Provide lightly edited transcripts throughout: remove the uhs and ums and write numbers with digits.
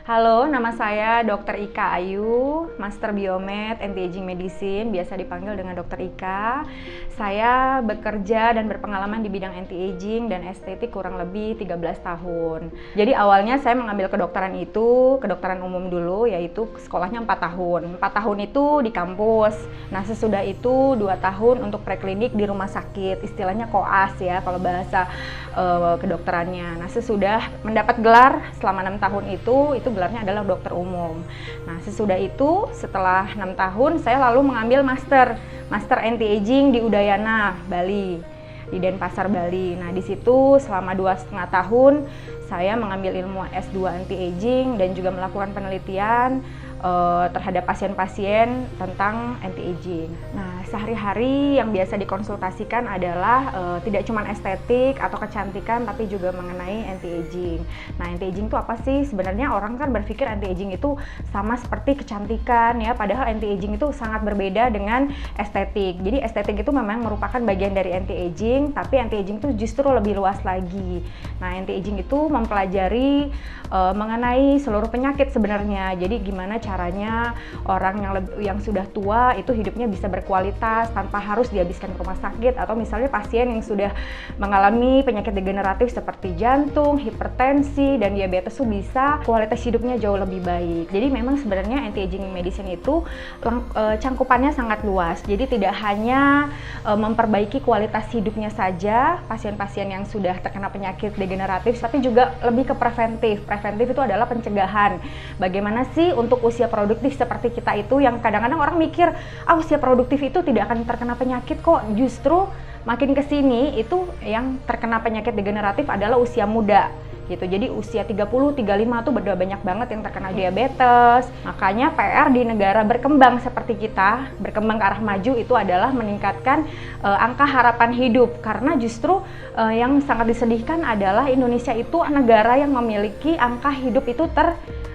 Halo, nama saya Dr. Ika Ayu, Master Biomed Anti-Aging Medicine, biasa dipanggil dengan Dr. Ika. Saya bekerja dan berpengalaman di bidang anti-aging dan estetik kurang lebih 13 tahun. Jadi awalnya saya mengambil kedokteran itu, kedokteran umum dulu, yaitu sekolahnya 4 tahun. 4 tahun itu di kampus. Nah, sesudah itu 2 tahun untuk preklinik di rumah sakit, istilahnya koas ya kalau bahasa kedokterannya. Nah, sesudah mendapat gelar selama 6 tahun itu gelarnya adalah dokter umum. Nah, sesudah itu setelah 6 tahun saya lalu mengambil master anti-aging di Udayana, Bali, di Denpasar, Bali. Nah, di situ selama 2,5 tahun saya mengambil ilmu S2 anti-aging dan juga melakukan penelitian terhadap pasien-pasien tentang anti-aging. Nah, sehari-hari yang biasa dikonsultasikan adalah tidak cuma estetik atau kecantikan, tapi juga mengenai anti-aging. Nah, anti-aging itu apa sih? Sebenarnya orang kan berpikir anti-aging itu sama seperti kecantikan ya, padahal anti-aging itu sangat berbeda dengan estetik. Jadi estetik itu memang merupakan bagian dari anti-aging, tapi anti-aging itu justru lebih luas lagi. Nah, anti-aging itu mempelajari mengenai seluruh penyakit sebenarnya. Jadi gimana caranya orang yang sudah tua itu hidupnya bisa berkualitas tanpa harus dihabiskan ke rumah sakit, atau misalnya pasien yang sudah mengalami penyakit degeneratif seperti jantung, hipertensi, dan diabetes itu bisa kualitas hidupnya jauh lebih baik. Jadi memang sebenarnya anti-aging medicine itu cangkupannya sangat luas. Jadi tidak hanya memperbaiki kualitas hidupnya saja pasien-pasien yang sudah terkena penyakit degeneratif, tapi juga lebih ke preventif. Preventif itu adalah pencegahan. Bagaimana sih untuk usia produktif seperti kita itu, yang kadang-kadang orang mikir, usia produktif itu tidak akan terkena penyakit kok. Justru makin kesini itu yang terkena penyakit degeneratif adalah usia muda gitu. Jadi usia 30, 35 tuh banyak banget yang terkena diabetes. Makanya PR di negara berkembang seperti kita, berkembang ke arah maju, itu adalah meningkatkan angka harapan hidup. Karena justru yang sangat disedihkan adalah Indonesia itu negara yang memiliki angka hidup itu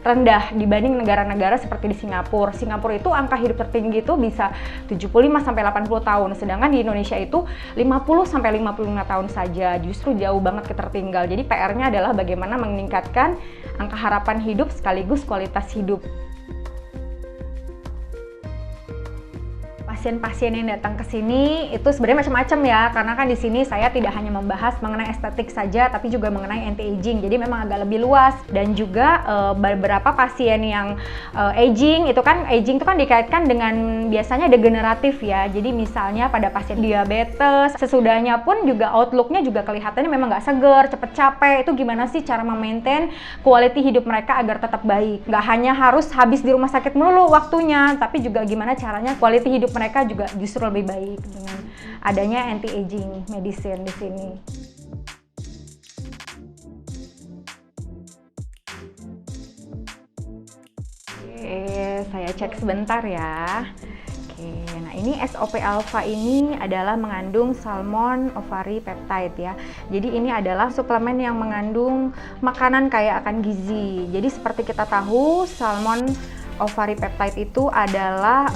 rendah dibanding negara-negara seperti di Singapura. Singapura itu angka hidup tertinggi itu bisa 75 sampai 80 tahun, sedangkan di Indonesia itu 50 sampai 55 tahun saja. Justru jauh banget ketertinggal. Jadi PR-nya adalah bagaimana meningkatkan angka harapan hidup sekaligus kualitas hidup. Pasien-pasien yang datang ke sini itu sebenarnya macam-macam ya, karena kan di sini saya tidak hanya membahas mengenai estetik saja, tapi juga mengenai anti-aging. Jadi memang agak lebih luas, dan juga beberapa pasien yang aging itu kan dikaitkan dengan biasanya degeneratif ya. Jadi misalnya pada pasien diabetes, sesudahnya pun juga outlooknya juga kelihatannya memang nggak seger, cepet capek. Itu gimana sih cara memaintain quality hidup mereka agar tetap baik? Nggak hanya harus habis di rumah sakit melulu waktunya, tapi juga gimana caranya quality hidup mereka juga justru lebih baik dengan adanya anti-aging medicine di sini. Oke, saya cek sebentar ya. Oke, nah ini SOP Alpha ini adalah mengandung salmon ovari peptide ya. Jadi ini adalah suplemen yang mengandung makanan kaya akan gizi. Jadi seperti kita tahu, salmon ovari peptide itu adalah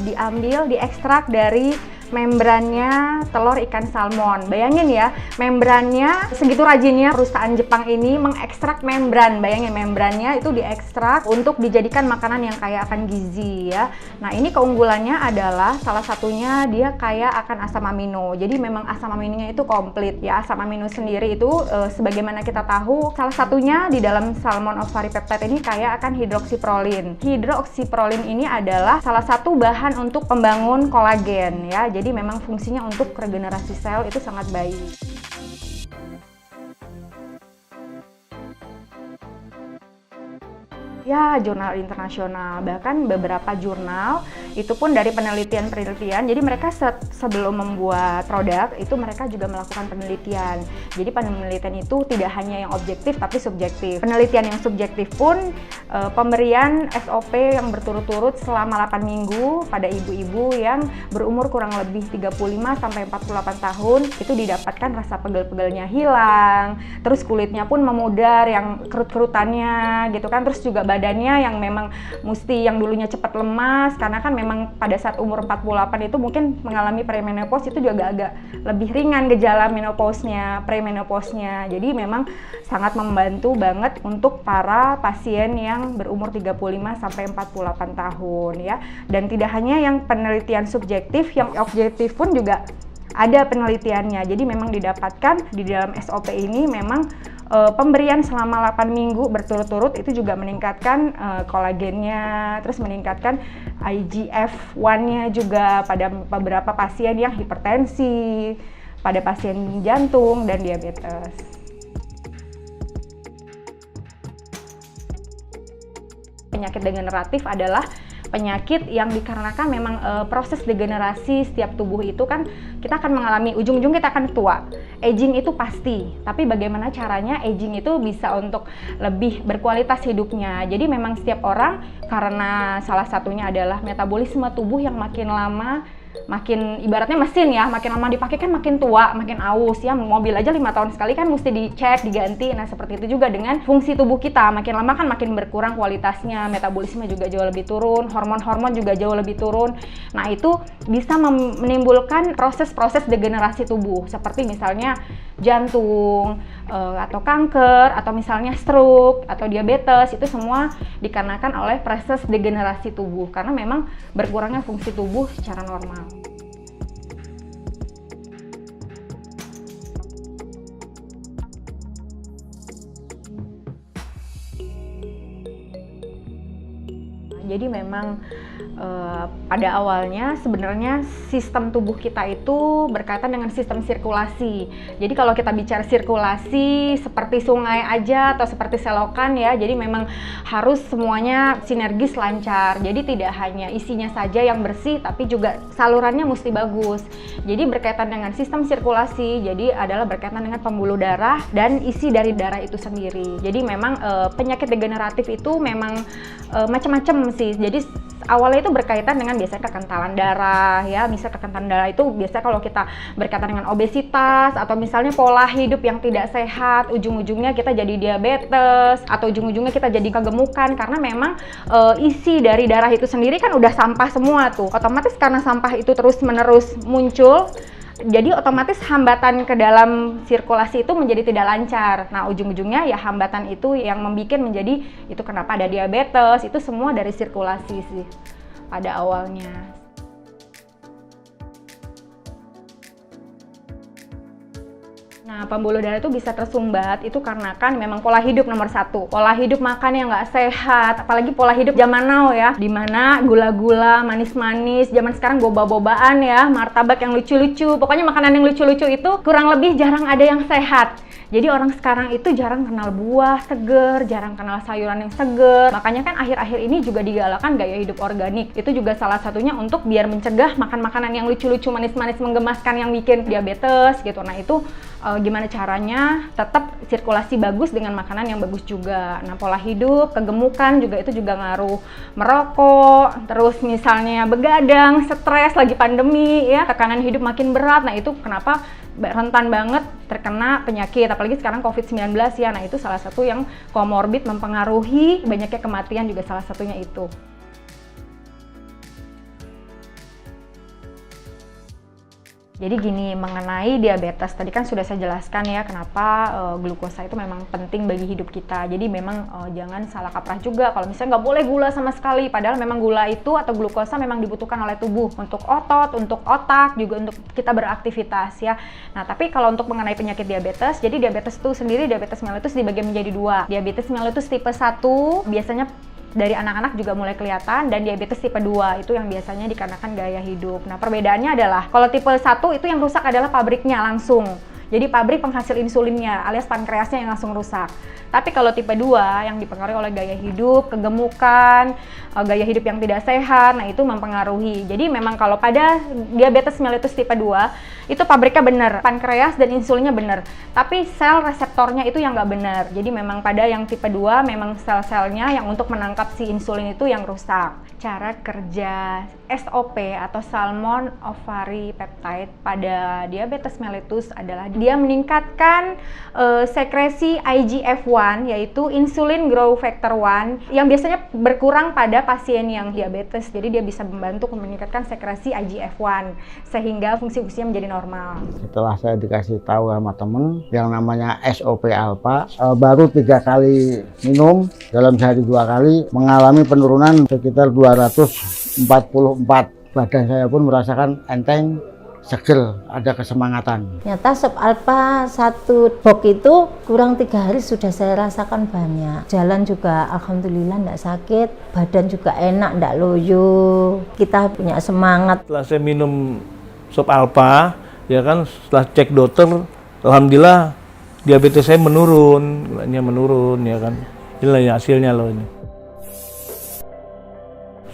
diekstrak dari membrannya telur ikan salmon. Bayangin ya, membrannya segitu rajinnya perusahaan Jepang ini mengekstrak membran. Bayangin, membrannya itu diekstrak untuk dijadikan makanan yang kaya akan gizi ya. Nah, ini keunggulannya adalah salah satunya dia kaya akan asam amino. Jadi memang asam aminonya itu komplit ya. Asam amino sendiri itu sebagaimana kita tahu, salah satunya di dalam salmon ovari peptide ini kaya akan hidroksiprolin. Hidroksiprolin ini adalah salah satu bahan untuk pembangun kolagen ya. Jadi memang fungsinya untuk regenerasi sel itu sangat baik. Ya, jurnal internasional, bahkan beberapa jurnal itu pun dari penelitian. Jadi mereka sebelum membuat produk itu mereka juga melakukan penelitian. Jadi penelitian itu tidak hanya yang objektif tapi subjektif. Penelitian yang subjektif pun pemberian SOP yang berturut-turut selama 8 minggu pada ibu-ibu yang berumur kurang lebih 35 sampai 48 tahun itu didapatkan rasa pegel-pegelnya hilang, terus kulitnya pun memudar yang kerut-kerutannya gitu kan, terus juga badannya yang memang yang dulunya cepat lemas, karena kan memang pada saat umur 48 itu mungkin mengalami premenopause, itu juga agak lebih ringan gejala premenopausnya. Jadi memang sangat membantu banget untuk para pasien yang yang berumur 35 sampai 48 tahun ya. Dan tidak hanya yang penelitian subjektif, yang objektif pun juga ada penelitiannya. Jadi memang didapatkan di dalam SOP ini memang pemberian selama 8 minggu berturut-turut itu juga meningkatkan kolagennya, terus meningkatkan IGF-1-nya juga pada beberapa pasien yang hipertensi, pada pasien jantung dan diabetes. Penyakit degeneratif adalah penyakit yang dikarenakan memang proses degenerasi setiap tubuh itu kan kita akan mengalami, ujung-ujung kita akan tua. Aging itu pasti, tapi bagaimana caranya aging itu bisa untuk lebih berkualitas hidupnya. Jadi memang setiap orang, karena salah satunya adalah metabolisme tubuh yang makin lama, makin ibaratnya mesin ya, makin lama dipakai kan makin tua, makin aus ya. Mobil aja 5 tahun sekali kan mesti dicek, diganti. Nah seperti itu juga dengan fungsi tubuh kita, makin lama kan makin berkurang kualitasnya, metabolisme juga jauh lebih turun, hormon-hormon juga jauh lebih turun. Nah itu bisa menimbulkan proses-proses degenerasi tubuh, seperti misalnya jantung, atau kanker, atau misalnya stroke, atau diabetes. Itu semua dikarenakan oleh proses degenerasi tubuh, karena memang berkurangnya fungsi tubuh secara normal. Jadi memang pada awalnya sebenarnya sistem tubuh kita itu berkaitan dengan sistem sirkulasi. Jadi kalau kita bicara sirkulasi seperti sungai aja atau seperti selokan ya, jadi memang harus semuanya sinergis lancar. Jadi tidak hanya isinya saja yang bersih, tapi juga salurannya mesti bagus. Jadi berkaitan dengan sistem sirkulasi, jadi adalah berkaitan dengan pembuluh darah dan isi dari darah itu sendiri. Jadi memang penyakit degeneratif itu memang macam-macam sih. Jadi awalnya itu berkaitan dengan biasanya kekentalan darah ya. Misal kekentalan darah itu biasa kalau kita berkaitan dengan obesitas atau misalnya pola hidup yang tidak sehat, ujung-ujungnya kita jadi diabetes atau ujung-ujungnya kita jadi kegemukan, karena memang isi dari darah itu sendiri kan udah sampah semua tuh. Otomatis karena sampah itu terus-menerus muncul, jadi otomatis hambatan ke dalam sirkulasi itu menjadi tidak lancar. Nah ujung-ujungnya ya hambatan itu yang membuat menjadi itu kenapa ada diabetes, itu semua dari sirkulasi sih pada awalnya. Nah, pembuluh darah itu bisa tersumbat itu karena kan memang pola hidup nomor satu. Pola hidup makan yang nggak sehat, apalagi pola hidup zaman now ya, dimana gula-gula, manis-manis, zaman sekarang boba-bobaan ya, martabak yang lucu-lucu, pokoknya makanan yang lucu-lucu itu kurang lebih jarang ada yang sehat. Jadi orang sekarang itu jarang kenal buah seger, jarang kenal sayuran yang seger. Makanya kan akhir-akhir ini juga digalakan gaya hidup organik. Itu juga salah satunya untuk biar mencegah makan makanan yang lucu-lucu, manis-manis, menggemaskan yang bikin diabetes gitu. Nah itu gimana caranya tetap sirkulasi bagus dengan makanan yang bagus juga. Nah pola hidup, kegemukan juga itu juga ngaruh. Merokok, terus misalnya begadang, stres lagi pandemi ya, tekanan hidup makin berat. Nah itu kenapa rentan banget terkena penyakit, apalagi sekarang COVID-19 ya. Nah itu salah satu yang komorbid mempengaruhi banyaknya kematian juga salah satunya itu. Jadi gini, mengenai diabetes, tadi kan sudah saya jelaskan ya kenapa glukosa itu memang penting bagi hidup kita. Jadi memang jangan salah kaprah juga kalau misalnya nggak boleh gula sama sekali. Padahal memang gula itu atau glukosa memang dibutuhkan oleh tubuh untuk otot, untuk otak, juga untuk kita beraktivitas ya. Nah tapi kalau untuk mengenai penyakit diabetes, jadi diabetes itu sendiri, diabetes mellitus dibagi menjadi dua. Diabetes mellitus tipe 1 biasanya dari anak-anak juga mulai kelihatan, dan diabetes tipe 2 itu yang biasanya dikarenakan gaya hidup. Nah perbedaannya adalah kalau tipe 1 itu yang rusak adalah pabriknya langsung. Jadi pabrik penghasil insulinnya alias pankreasnya yang langsung rusak. Tapi kalau tipe 2 yang dipengaruhi oleh gaya hidup, kegemukan, gaya hidup yang tidak sehat, nah itu mempengaruhi. Jadi memang kalau pada diabetes mellitus tipe 2 itu pabriknya benar, pankreas dan insulinnya benar. Tapi sel reseptornya itu yang nggak benar. Jadi memang pada yang tipe 2 memang sel-selnya yang untuk menangkap si insulin itu yang rusak. Cara kerja SOP atau Salmon Ovary Peptide pada diabetes mellitus adalah Dia meningkatkan sekresi IGF-1, yaitu insulin growth factor 1, yang biasanya berkurang pada pasien yang diabetes. Jadi dia bisa membantu meningkatkan sekresi IGF-1 sehingga fungsi-fungsinya menjadi normal. Setelah saya dikasih tahu sama temen yang namanya SOP Alpha, baru 3 kali minum dalam sehari 2 kali mengalami penurunan sekitar 244. Badan saya pun merasakan enteng, seger, ada kesemangatan. Nyata Sop Alpha 1 box itu kurang 3 hari sudah saya rasakan banyak. Jalan juga alhamdulillah enggak sakit, badan juga enak, enggak loyo. Kita punya semangat. Setelah saya minum Sop Alpha, ya kan, setelah cek dokter, alhamdulillah diabetes saya menurun, gulanya menurun, ya kan. Inilah ya hasilnya loh ini.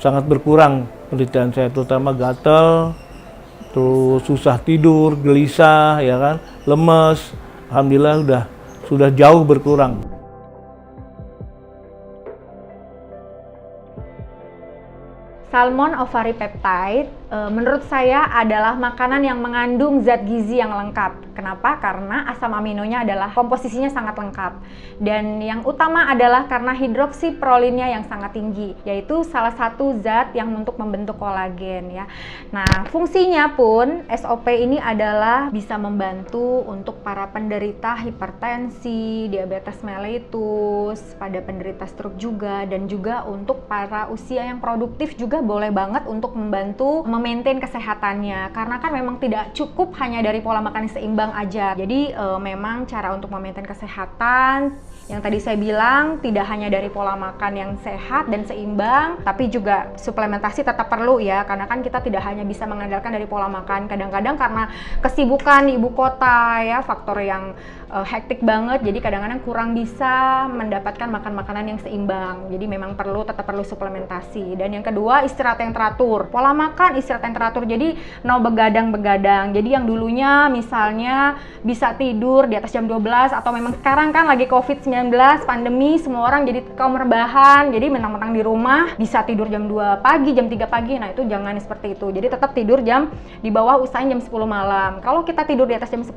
Sangat berkurang penderitaan saya, terutama gatal, terus susah tidur, gelisah, ya kan, lemes. Alhamdulillah sudah jauh berkurang. Salmon Ovari Peptide menurut saya adalah makanan yang mengandung zat gizi yang lengkap. Kenapa? Karena asam aminonya adalah komposisinya sangat lengkap. Dan yang utama adalah karena hidroksiprolinnya yang sangat tinggi, yaitu salah satu zat yang untuk membentuk kolagen ya. Nah, fungsinya pun SOP ini adalah bisa membantu untuk para penderita hipertensi, diabetes mellitus, pada penderita stroke juga, dan juga untuk para usia yang produktif juga boleh banget untuk membantu memaintain kesehatannya, karena kan memang tidak cukup hanya dari pola makan yang seimbang aja. Jadi memang cara untuk memaintain kesehatan yang tadi saya bilang tidak hanya dari pola makan yang sehat dan seimbang, tapi juga suplementasi tetap perlu ya, karena kan kita tidak hanya bisa mengandalkan dari pola makan. Kadang-kadang karena kesibukan di ibu kota ya, faktor yang hektik banget, jadi kadang-kadang kurang bisa mendapatkan makan makanan yang seimbang. Jadi memang tetap perlu suplementasi. Dan yang kedua, istirahat yang teratur. Pola makan, istirahat yang teratur. Jadi no begadang-begadang. Jadi yang dulunya misalnya bisa tidur di atas jam 12, atau memang sekarang kan lagi COVID-19, pandemi, semua orang jadi kaum rebahan. Jadi mentang-mentang di rumah bisa tidur jam 2 pagi, jam 3 pagi. Nah, itu jangan seperti itu. Jadi tetap tidur di bawah, usahain jam 10 malam. Kalau kita tidur di atas jam 10,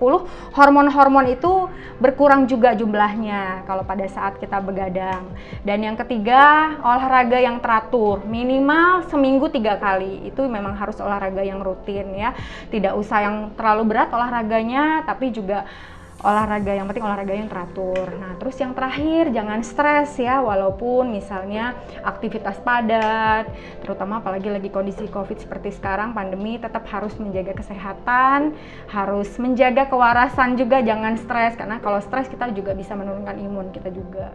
hormon-hormon itu berkurang juga jumlahnya kalau pada saat kita begadang. Dan yang ketiga, olahraga yang teratur, minimal seminggu 3 kali. Itu memang harus olahraga yang rutin ya, tidak usah yang terlalu berat olahraganya, tapi juga yang penting olahraga yang teratur. Nah, terus yang terakhir, jangan stres ya, walaupun misalnya aktivitas padat, terutama apalagi lagi kondisi COVID seperti sekarang, pandemi, tetap harus menjaga kesehatan, harus menjaga kewarasan juga, jangan stres, karena kalau stres kita juga bisa menurunkan imun kita juga.